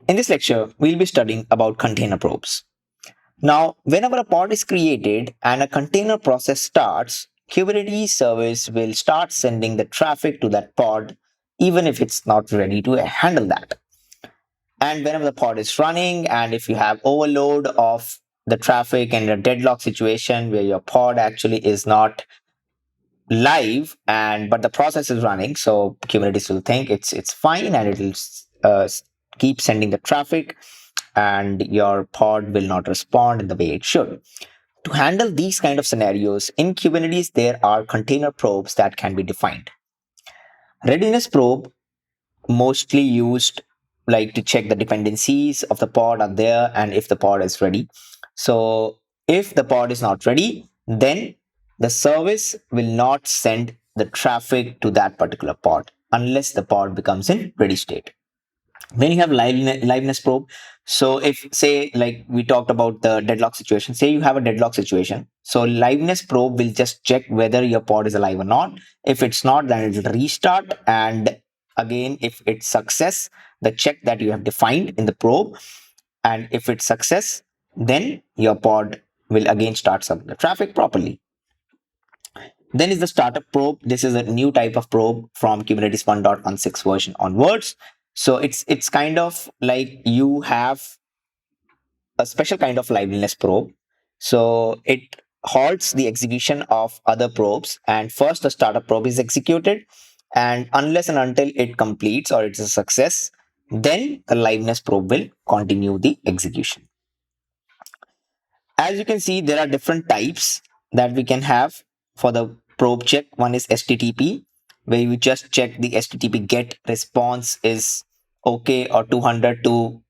In this lecture, we'll be studying about container probes. Now, whenever a pod is created and a container process starts, Kubernetes service will start sending the traffic to that pod, even if it's not ready to handle that. And whenever the pod is running, and if you have overload of the traffic and a deadlock situation where your pod actually is not live and but the process is running, so Kubernetes will think it's fine and it will keep sending the traffic and your pod will not respond in the way it should. To handle these kind of scenarios in Kubernetes, there are container probes that can be defined. Readiness probe mostly used like to check the dependencies of the pod are there and if the pod is ready. So if the pod is not ready, then the service will not send the traffic to that particular pod unless the pod becomes in ready state. Then you have liveness probe. So if say like we talked about the deadlock situation, say you have a deadlock situation, so liveness probe will just check whether your pod is alive or not. If it's not, then it will restart, and again if it's success, the check that you have defined in the probe, and if it's success, then your pod will again start some the traffic properly. Then is the startup probe. This is a new type of probe from Kubernetes 1.16 version onwards. So it's kind of like you have a special kind of liveness probe. So it halts the execution of other probes, and first the startup probe is executed, and unless and until it completes or it's a success, then the liveness probe will continue the execution. As you can see, there are different types that we can have for the probe check. One is STTP, where you just check the STTP get response is okay or 200 to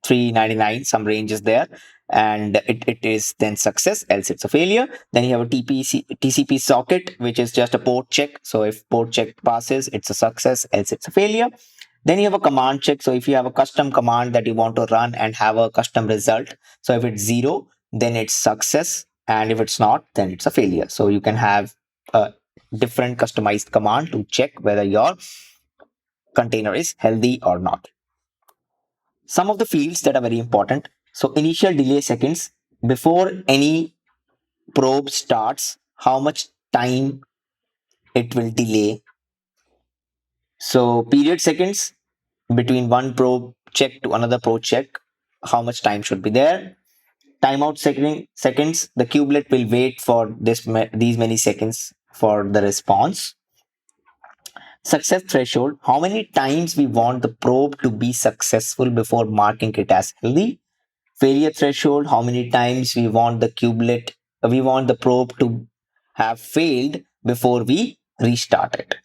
399, some range is there, and it is then success, else it's a failure. Then you have a TCP socket, which is just a port check. So if port check passes, it's a success, else it's a failure. Then you have a command check. So if you have a custom command that you want to run and have a custom result, so if it's 0, then it's success, and if it's not, then it's a failure. So you can have a different customized command to check whether your container is healthy or not. Some of the fields that are very important. So initial delay seconds before any probe starts, how much time it will delay. So period seconds between one probe check to another probe check, how much time should be there. Timeout seconds, the kubelet will wait for these many seconds for the response. Success threshold, how many times we want the probe to be successful before marking it as healthy. Failure threshold, how many times we want the probe to have failed before we restart it.